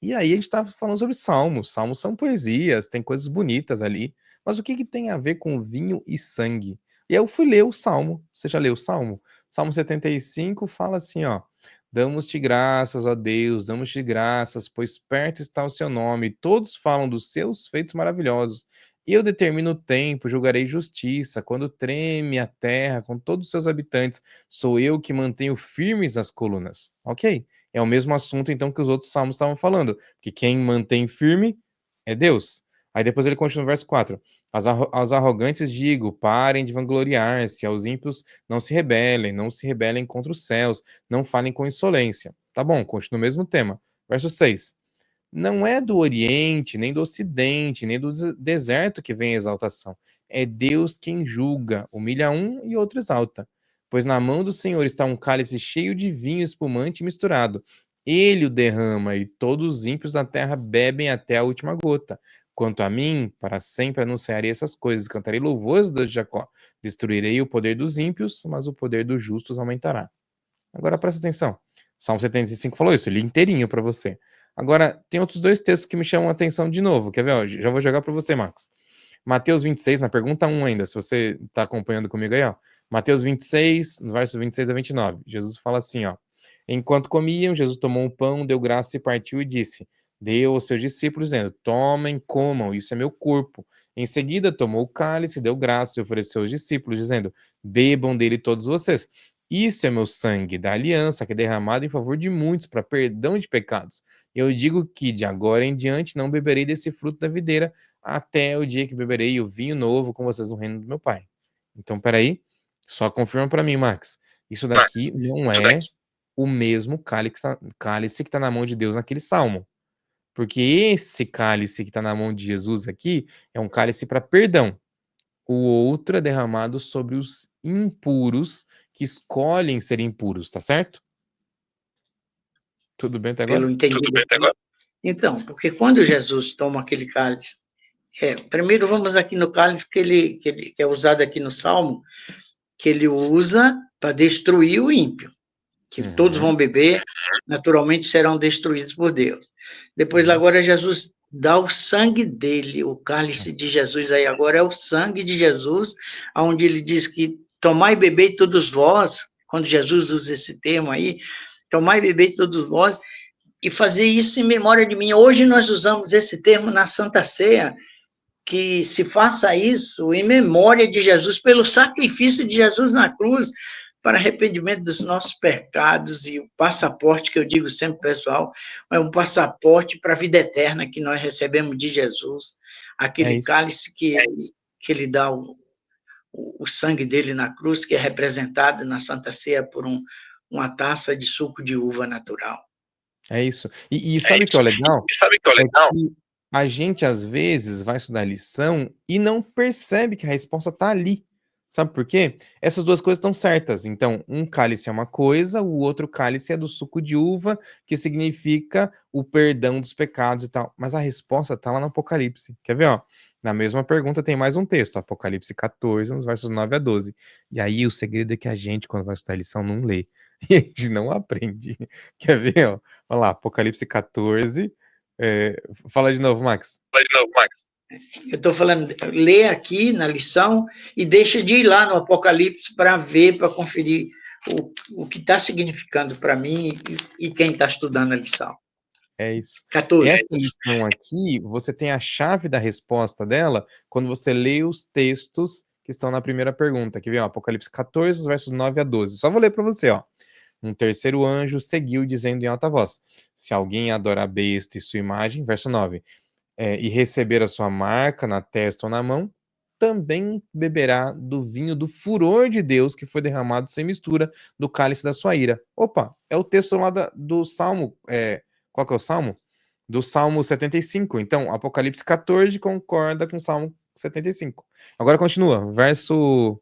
E aí a gente tá falando sobre salmos. Salmos são poesias, tem coisas bonitas ali. Mas o que que tem a ver com vinho e sangue? E aí eu fui ler o salmo. Você já leu o salmo? Salmo 75 fala assim, ó: Damos-te graças, ó Deus, damos-te graças, pois perto está o seu nome. Todos falam dos seus feitos maravilhosos. E eu determino o tempo, julgarei justiça. Quando treme a terra com todos os seus habitantes, sou eu que mantenho firmes as colunas. Ok? É o mesmo assunto, então, que os outros salmos estavam falando, que quem mantém firme é Deus. Aí depois ele continua no verso 4. Aos arrogantes digo, parem de vangloriar-se, aos ímpios não se rebelem contra os céus, não falem com insolência. Tá bom, continua o mesmo tema. Verso 6. Não é do Oriente, nem do Ocidente, nem do deserto que vem a exaltação. É Deus quem julga, humilha um e outro exalta. Pois na mão do Senhor está um cálice cheio de vinho espumante e misturado. Ele o derrama e todos os ímpios da terra bebem até a última gota. Quanto a mim, para sempre anunciarei essas coisas, cantarei louvores do Deus de Jacó. Destruirei o poder dos ímpios, mas o poder dos justos aumentará. Agora presta atenção. Salmo 75 falou isso, ele inteirinho para você. Agora, tem outros dois textos que me chamam a atenção de novo. Quer ver? Ó, já vou jogar para você, Max. Mateus 26, na pergunta 1 ainda, se você está acompanhando comigo aí, ó. Mateus 26, no verso 26 a 29. Jesus fala assim, ó. Enquanto comiam, Jesus tomou um pão, deu graça e partiu e disse: Deu aos seus discípulos, dizendo: Tomem, comam, isso é meu corpo. Em seguida, tomou o cálice, deu graça e ofereceu aos discípulos, dizendo: Bebam dele todos vocês. Isso é meu sangue da aliança, que é derramado em favor de muitos para perdão de pecados. Eu digo que de agora em diante não beberei desse fruto da videira até o dia que beberei o vinho novo com vocês no reino do meu Pai. Então, peraí, só confirma para mim, Max. Isso daqui não é o mesmo cálice que está na mão de Deus naquele salmo. Porque esse cálice que está na mão de Jesus aqui é um cálice para perdão. O outro é derramado sobre os impuros que escolhem ser impuros, tá certo? Tudo bem até agora? Pelo entendimento. Então, porque quando Jesus toma aquele cálice, primeiro vamos aqui no cálice que é usado aqui no Salmo, que ele usa para destruir o ímpio, que todos Uhum, vão beber, naturalmente serão destruídos por Deus. Depois, uhum, agora, Jesus dá o sangue dele, o cálice de Jesus aí agora é o sangue de Jesus, onde ele diz que tomai e bebei todos vós, quando Jesus usa esse termo aí, tomai e bebei todos vós, e fazer isso em memória de mim. Hoje nós usamos esse termo na Santa Ceia, que se faça isso em memória de Jesus, pelo sacrifício de Jesus na cruz, para arrependimento dos nossos pecados e o passaporte que eu digo sempre, pessoal, é um passaporte para a vida eterna que nós recebemos de Jesus, é aquele isso. cálice que ele dá o sangue dele na cruz, que é representado na Santa Ceia por uma taça de suco de uva natural. É isso. E sabe o que é o legal? Sabe o que é É legal? que a gente, às vezes, vai estudar a lição e não percebe que a resposta está ali. Sabe por quê? Essas duas coisas estão certas. Então, um cálice é uma coisa, o outro cálice é do suco de uva, que significa o perdão dos pecados e tal. Mas a resposta está lá no Apocalipse. Quer ver, ó? Na mesma pergunta tem mais um texto, Apocalipse 14, nos versos 9 a 12. E aí o segredo é que a gente, quando vai estudar a lição, não lê. E a gente não aprende. Quer ver, ó? Olha lá, Apocalipse 14. Fala de novo, Max. Fala de novo, Max. Eu estou falando, lê aqui na lição e deixa de ir lá no Apocalipse para ver, para conferir o que está significando para mim e quem está estudando a lição. É isso. 14. Essa lição aqui, você tem a chave da resposta dela quando você lê os textos que estão na primeira pergunta, que vem, ó, Apocalipse 14, versos 9 a 12. Só vou ler para você, ó. Um terceiro anjo seguiu dizendo em alta voz: se alguém adorar a besta e sua imagem, verso 9, e receber a sua marca na testa ou na mão, também beberá do vinho do furor de Deus que foi derramado sem mistura do cálice da sua ira. Opa, é o texto lá do Salmo. Qual que é o Salmo? Do Salmo 75. Então, Apocalipse 14 concorda com o Salmo 75. Agora continua, verso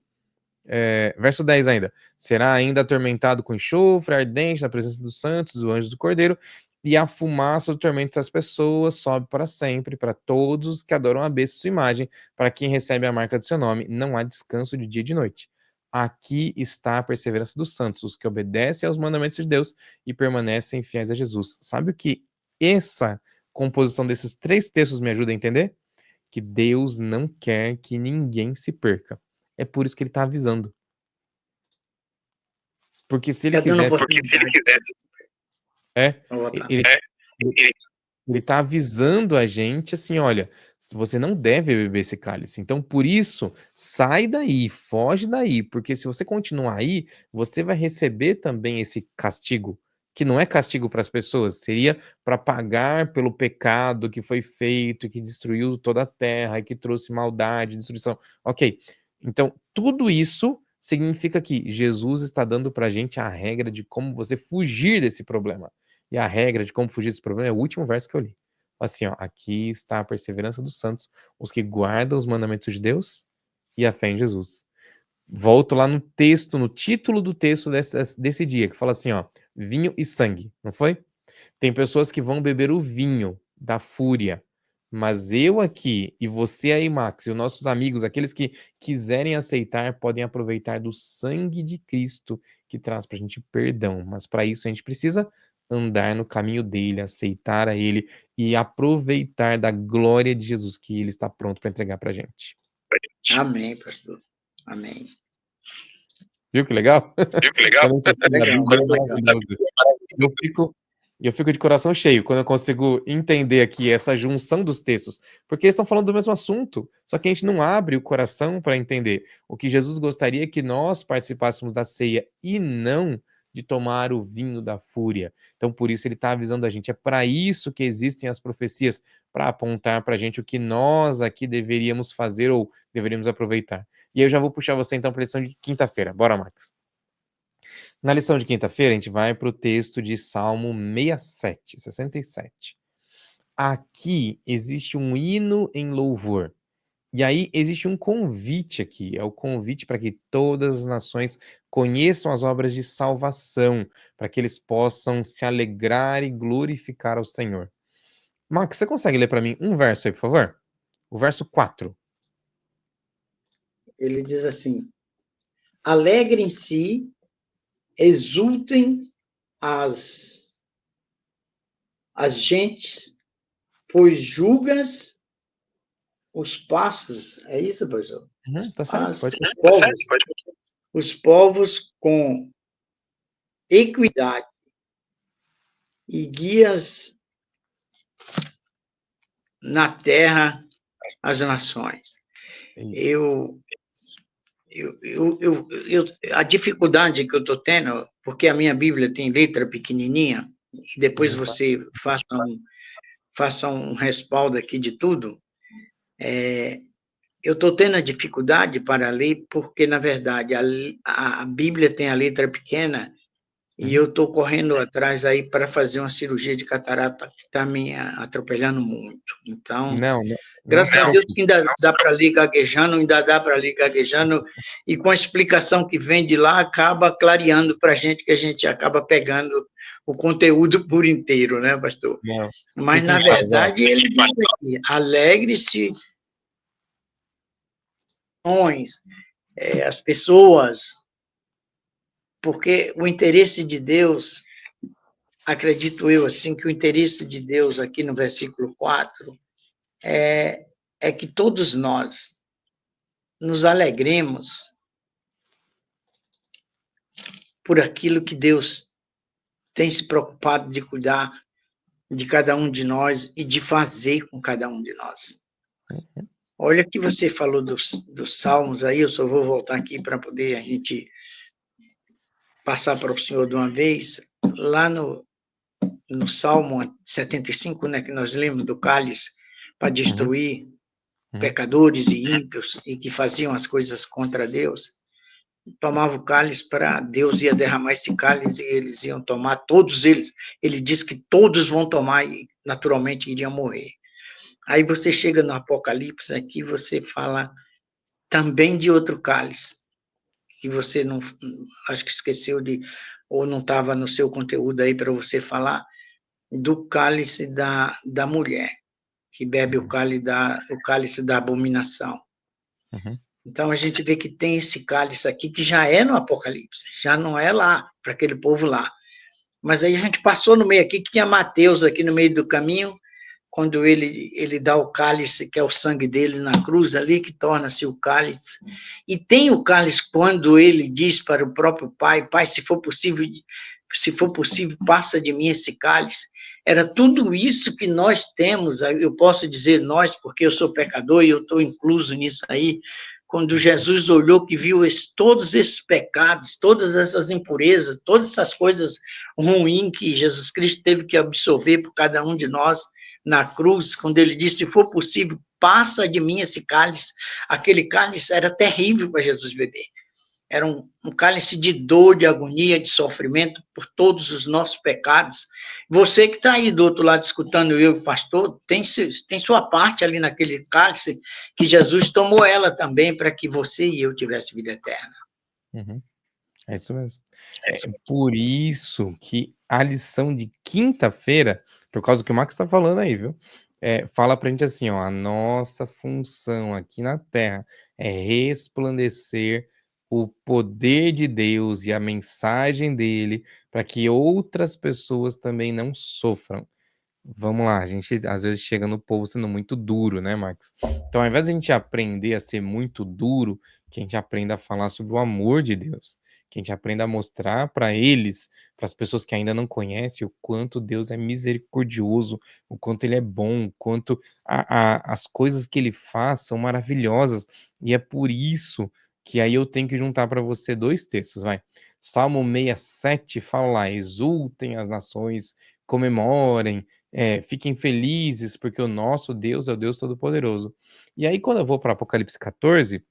10 ainda. Será ainda atormentado com enxofre ardente na presença dos santos, do anjo do Cordeiro, e a fumaça do tormento das pessoas sobe para sempre, para todos que adoram a besta e sua imagem, para quem recebe a marca do seu nome, não há descanso de dia e de noite. Aqui está a perseverança dos santos, os que obedecem aos mandamentos de Deus e permanecem fiéis a Jesus. Sabe o que essa composição desses três textos me ajuda a entender? Que Deus não quer que ninguém se perca. É por isso que ele está avisando. Porque se ele quisesse. Ele está avisando a gente assim: olha, você não deve beber esse cálice. Então, por isso, sai daí, foge daí, porque se você continuar aí, você vai receber também esse castigo, que não é castigo para as pessoas, seria para pagar pelo pecado que foi feito, que destruiu toda a terra e que trouxe maldade, destruição. Ok. Então, tudo isso significa que Jesus está dando para a gente a regra de como você fugir desse problema. E a regra de como fugir desse problema é o último verso que eu li. Assim, ó, aqui está a perseverança dos santos, os que guardam os mandamentos de Deus e a fé em Jesus. Volto lá no texto, no título do texto desse dia, que fala assim, ó, vinho e sangue, não foi? Tem pessoas que vão beber o vinho da fúria, mas eu aqui e você aí, Max, e os nossos amigos, aqueles que quiserem aceitar, podem aproveitar do sangue de Cristo que traz pra gente perdão, mas para isso a gente precisa andar no caminho dele, aceitar a ele e aproveitar da glória de Jesus que ele está pronto para entregar pra gente. Amém, pastor. Amém. Viu que legal? Viu que legal? Eu fico de coração cheio quando eu consigo entender aqui essa junção dos textos, porque eles estão falando do mesmo assunto, só que a gente não abre o coração para entender. O que Jesus gostaria é que nós participássemos da ceia e não de tomar o vinho da fúria. Então, por isso ele está avisando a gente. É para isso que existem as profecias, para apontar para a gente o que nós aqui deveríamos fazer ou deveríamos aproveitar. E eu já vou puxar você então para a lição de quinta-feira. Bora, Max. Na lição de quinta-feira, a gente vai para o texto de Salmo 67. Aqui existe um hino em louvor. E aí existe um convite aqui, é o convite para que todas as nações conheçam as obras de salvação, para que eles possam se alegrar e glorificar ao Senhor. Max, você consegue ler para mim um verso aí, por favor? O verso 4. Ele diz assim: alegrem-se, exultem as gentes, pois julgas os passos. É isso, pastor? Tá certo, pode os povos com equidade e guias na terra as nações. A dificuldade que eu estou tendo, porque a minha Bíblia tem letra pequenininha, e depois você faça um respaldo aqui de tudo, eu estou tendo a dificuldade para ler, porque, na verdade, a Bíblia tem a letra pequena, e eu estou correndo atrás aí para fazer uma cirurgia de catarata que está me atropelando muito. Então, graças a Deus que ainda dá para ler gaguejando, e com a explicação que vem de lá, acaba clareando para a gente, que a gente acaba pegando o conteúdo por inteiro, né, pastor? Mas, na verdade, ele diz aqui, alegre-se, as pessoas, porque o interesse de Deus, acredito eu, assim, que o interesse de Deus aqui no versículo 4 é que todos nós nos alegremos por aquilo que Deus tem se preocupado de cuidar de cada um de nós e de fazer com cada um de nós. Olha que você falou dos salmos aí, eu só vou voltar aqui para poder a gente passar para o senhor de uma vez. Lá no Salmo 75, né, que nós lemos do cálice para Uhum, destruir uhum, pecadores e ímpios e que faziam as coisas contra Deus, tomava o cálice para Deus ia derramar esse cálice e eles iam tomar, todos eles. Ele diz que todos vão tomar e naturalmente iriam morrer. Aí você chega no Apocalipse aqui, você fala também de outro cálice, que você não, acho que esqueceu de, ou não estava no seu conteúdo aí para você falar, do cálice da mulher, que bebe o cálice da abominação. uhum, Então a gente vê que tem esse cálice aqui que já é no Apocalipse, já não é lá, para aquele povo lá. Mas aí a gente passou no meio aqui, que tinha Mateus aqui no meio do caminho, quando ele dá o cálice, que é o sangue deles na cruz ali, que torna-se o cálice. E tem o cálice quando ele diz para o próprio Pai, Pai, se for possível, passa de mim esse cálice. Era tudo isso que nós temos, eu posso dizer nós, porque eu sou pecador e eu estou incluso nisso aí, quando Jesus olhou que viu todos esses pecados, todas essas impurezas, todas essas coisas ruins que Jesus Cristo teve que absorver por cada um de nós na cruz, quando ele disse, se for possível, passa de mim esse cálice. Aquele cálice era terrível para Jesus beber. Era um cálice de dor, de agonia, de sofrimento por todos os nossos pecados. Você que está aí do outro lado escutando eu, pastor, tem sua parte ali naquele cálice que Jesus tomou ela também para que você e eu tivesse vida eterna. uhum. É isso mesmo. É por isso que a lição de quinta-feira, por causa do que o Max está falando aí, viu? Fala pra gente assim, ó, a nossa função aqui na Terra é resplandecer o poder de Deus e a mensagem dele para que outras pessoas também não sofram. Vamos lá, a gente às vezes chega no povo sendo muito duro, né, Max? Então, ao invés de a gente aprender a ser muito duro, que a gente aprenda a falar sobre o amor de Deus, que a gente aprenda a mostrar para eles, para as pessoas que ainda não conhecem, o quanto Deus é misericordioso, o quanto Ele é bom, o quanto as coisas que Ele faz são maravilhosas. E é por isso que aí eu tenho que juntar para você dois textos, vai. Salmo 67 fala lá: exultem as nações, comemorem, fiquem felizes, porque o nosso Deus é o Deus Todo-Poderoso. E aí, quando eu vou para Apocalipse 14,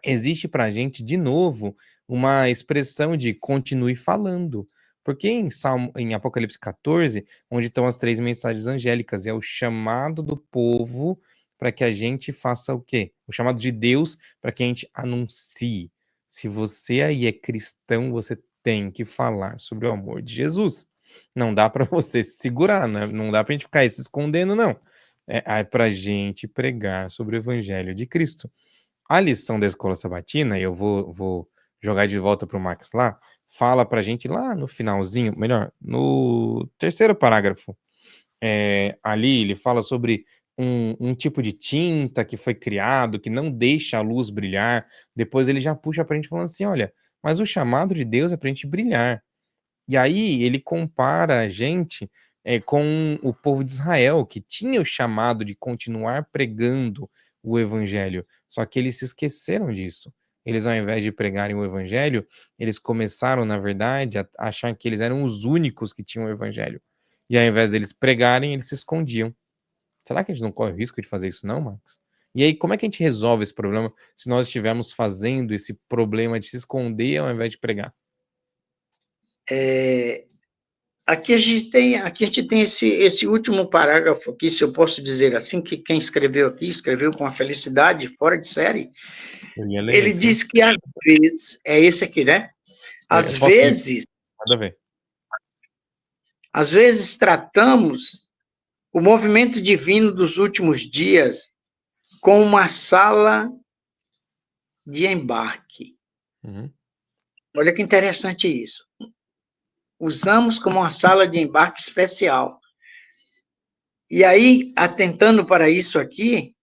existe para a gente, de novo, uma expressão de continue falando. Porque em Apocalipse 14, onde estão as três mensagens angélicas, é o chamado do povo para que a gente faça o quê? O chamado de Deus para que a gente anuncie. Se você aí é cristão, você tem que falar sobre o amor de Jesus. Não dá para você se segurar, né? Não dá para a gente ficar aí se escondendo, não. É para a gente pregar sobre o evangelho de Cristo. A lição da escola sabatina, e eu vou jogar de volta para o Max lá, fala para a gente lá no finalzinho, melhor, no terceiro parágrafo, ali ele fala sobre um tipo de tinta que foi criado, que não deixa a luz brilhar. Depois ele já puxa para a gente falando assim: olha, mas o chamado de Deus é para a gente brilhar. E aí ele compara a gente com o povo de Israel, que tinha o chamado de continuar pregando o evangelho, só que eles se esqueceram disso. Eles, ao invés de pregarem o evangelho, eles começaram, na verdade, a achar que eles eram os únicos que tinham o evangelho. E ao invés deles pregarem, eles se escondiam. Será que a gente não corre o risco de fazer isso, não, Max? E aí, como é que a gente resolve esse problema se nós estivermos fazendo esse problema de se esconder ao invés de pregar? Aqui a gente tem esse último parágrafo aqui, se eu posso dizer assim, que quem escreveu aqui, escreveu com a felicidade, fora de série. Eu ia ler Ele esse, hein? diz que às vezes, é esse aqui, né? Eu Às posso ler, vezes, nada a ver. às vezes tratamos o movimento divino dos últimos dias com uma sala de embarque. Uhum. Olha que interessante isso. Usamos como uma sala de embarque especial. E aí, atentando para isso aqui,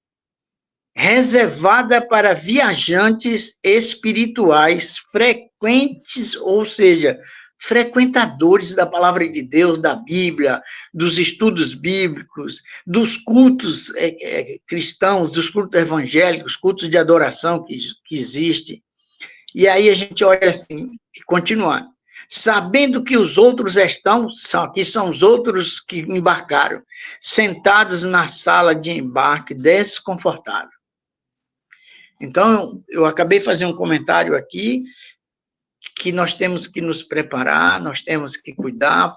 reservada para viajantes espirituais frequentes, ou seja, frequentadores da palavra de Deus, da Bíblia, dos estudos bíblicos, dos cultos cristãos, dos cultos evangélicos, cultos de adoração que existe. E aí a gente olha assim, continuando. Sabendo que os outros aqui são os outros que embarcaram, sentados na sala de embarque, desconfortável. Então, eu acabei de fazer um comentário aqui que nós temos que nos preparar, nós temos que cuidar,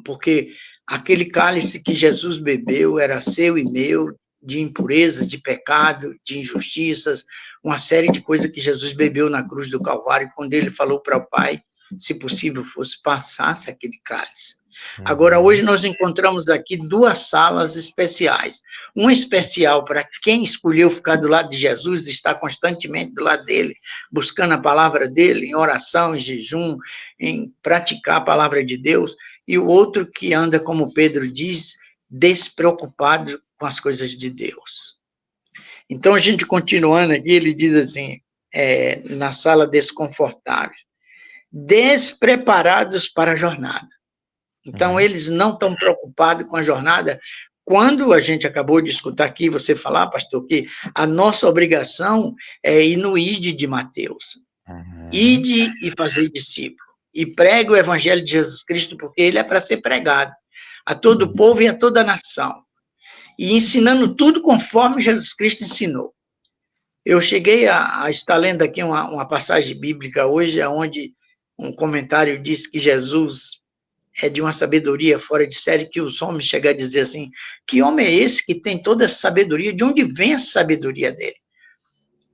porque aquele cálice que Jesus bebeu era seu e meu, de impurezas, de pecado, de injustiças, uma série de coisas que Jesus bebeu na cruz do Calvário, quando ele falou para o Pai, se possível fosse, passasse aquele cálice. Agora, hoje Uhum. nós encontramos aqui duas salas especiais. Uma especial para quem escolheu ficar do lado de Jesus, está constantemente do lado dele, buscando a palavra dele, em oração, em jejum, em praticar a palavra de Deus, e o outro que anda, como Pedro diz, despreocupado com as coisas de Deus. Então, a gente continuando aqui, ele diz assim, na sala desconfortável, despreparados para a jornada. Então, Uhum. eles não estão preocupados com a jornada. Quando a gente acabou de escutar aqui você falar, pastor, que a nossa obrigação é ir no ide de Mateus. Uhum. Ide e fazer discípulo. E pregue o evangelho de Jesus Cristo, porque ele é para ser pregado a todo o Uhum. povo e a toda a nação. E ensinando tudo conforme Jesus Cristo ensinou. Eu cheguei a estar lendo aqui uma passagem bíblica hoje, onde um comentário diz que Jesus é de uma sabedoria fora de série, que os homens chegam a dizer assim, que homem é esse que tem toda essa sabedoria? De onde vem essa sabedoria dele?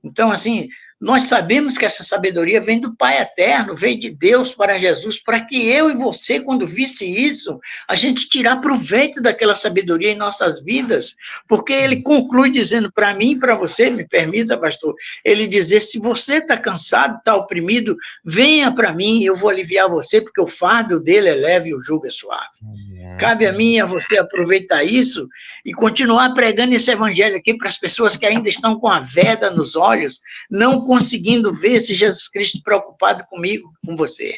Então, assim, nós sabemos que essa sabedoria vem do Pai Eterno, vem de Deus para Jesus, para que eu e você, quando visse isso, a gente tirar proveito daquela sabedoria em nossas vidas, porque ele conclui dizendo para mim e para você, me permita, pastor, ele dizer, se você está cansado, está oprimido, venha para mim, eu vou aliviar você, porque o fardo dele é leve e o jugo é suave. Uhum. Cabe a mim e a você aproveitar isso e continuar pregando esse evangelho aqui para as pessoas que ainda estão com a veda nos olhos, não conseguindo ver esse Jesus Cristo preocupado comigo, com você.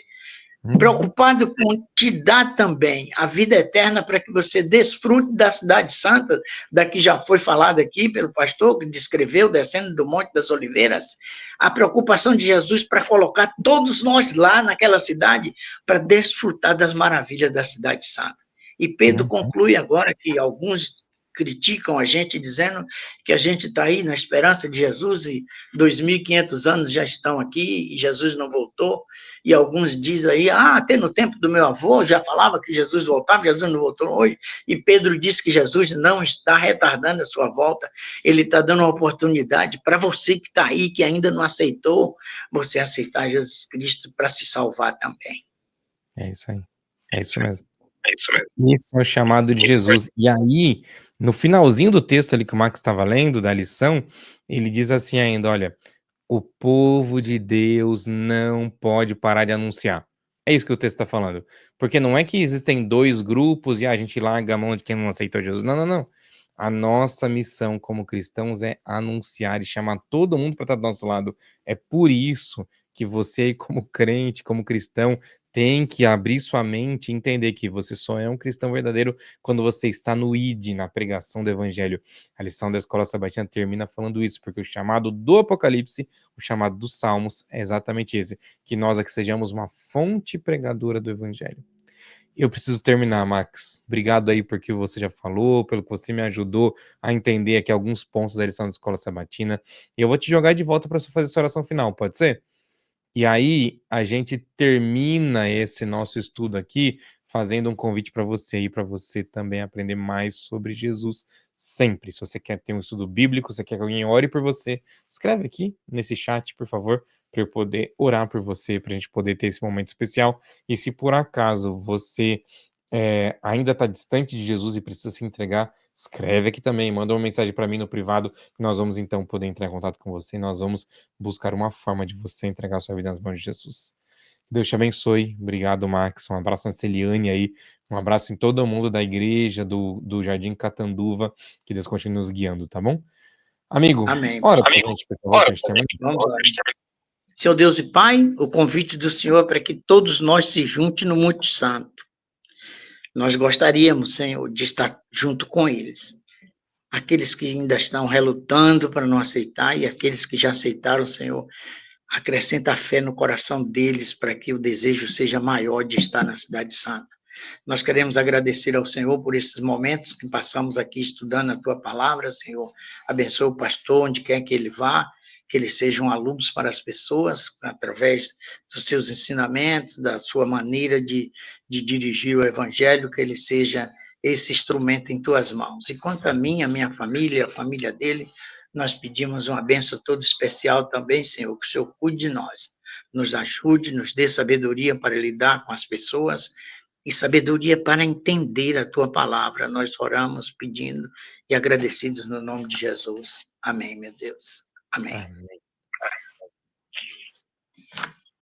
Uhum. Preocupado com te dar também a vida eterna para que você desfrute da cidade santa, da que já foi falado aqui pelo pastor, que descreveu, descendo do Monte das Oliveiras, a preocupação de Jesus para colocar todos nós lá naquela cidade para desfrutar das maravilhas da cidade santa. E Pedro Uhum. conclui agora que alguns criticam a gente, dizendo que a gente está aí na esperança de Jesus e 2.500 anos já estão aqui e Jesus não voltou. E alguns dizem aí, até no tempo do meu avô já falava que Jesus voltava, Jesus não voltou hoje. E Pedro disse que Jesus não está retardando a sua volta, ele está dando uma oportunidade para você que está aí, que ainda não aceitou, você aceitar Jesus Cristo para se salvar também. É isso aí. É isso mesmo. É isso mesmo. Esse é o chamado de Jesus. E aí, no finalzinho do texto ali que o Max estava lendo, da lição, ele diz assim ainda: olha, o povo de Deus não pode parar de anunciar. É isso que o texto está falando. Porque não é que existem dois grupos e a gente larga a mão de quem não aceitou Jesus. Não, não, não. A nossa missão como cristãos é anunciar e chamar todo mundo para estar do nosso lado. É por isso que você, como crente, como cristão, tem que abrir sua mente e entender que você só é um cristão verdadeiro quando você está no ID, na pregação do evangelho. A lição da Escola Sabatina termina falando isso, porque o chamado do Apocalipse, o chamado dos Salmos, é exatamente esse, que nós aqui sejamos uma fonte pregadora do evangelho. Eu preciso terminar, Max. Obrigado aí por que você já falou, pelo que você me ajudou a entender aqui alguns pontos da lição da Escola Sabatina. E eu vou te jogar de volta para você fazer sua oração final, pode ser? E aí, a gente termina esse nosso estudo aqui fazendo um convite para você e para você também aprender mais sobre Jesus sempre. Se você quer ter um estudo bíblico, você quer que alguém ore por você, escreve aqui nesse chat, por favor, para eu poder orar por você, para a gente poder ter esse momento especial. E se por acaso você ainda está distante de Jesus e precisa se entregar, escreve aqui também, manda uma mensagem para mim no privado, que nós vamos então poder entrar em contato com você, e nós vamos buscar uma forma de você entregar a sua vida nas mãos de Jesus. Deus te abençoe. Obrigado, Max. Um abraço na Celiane aí. Um abraço em todo mundo da igreja, do Jardim Catanduva. Que Deus continue nos guiando, tá bom? Amigo, Amém. ora pra gente, por favor, pra gente terminar. Vamos lá. Senhor Deus e Pai, o convite do Senhor é para que todos nós se juntem no Monte Santo. Nós gostaríamos, Senhor, de estar junto com eles. Aqueles que ainda estão relutando para não aceitar e aqueles que já aceitaram, Senhor, acrescenta a fé no coração deles para que o desejo seja maior de estar na Cidade Santa. Nós queremos agradecer ao Senhor por esses momentos que passamos aqui estudando a Tua palavra, Senhor. Abençoe o pastor onde quer que ele vá, que ele seja uma luz para as pessoas, através dos seus ensinamentos, da sua maneira de dirigir o Evangelho, que ele seja esse instrumento em Tuas mãos. E quanto a mim, a minha família, a família dele, nós pedimos uma bênção toda especial também, Senhor, que o Senhor cuide de nós, nos ajude, nos dê sabedoria para lidar com as pessoas e sabedoria para entender a tua palavra. Nós oramos pedindo e agradecidos no nome de Jesus. Amém, meu Deus. Amém. Amém.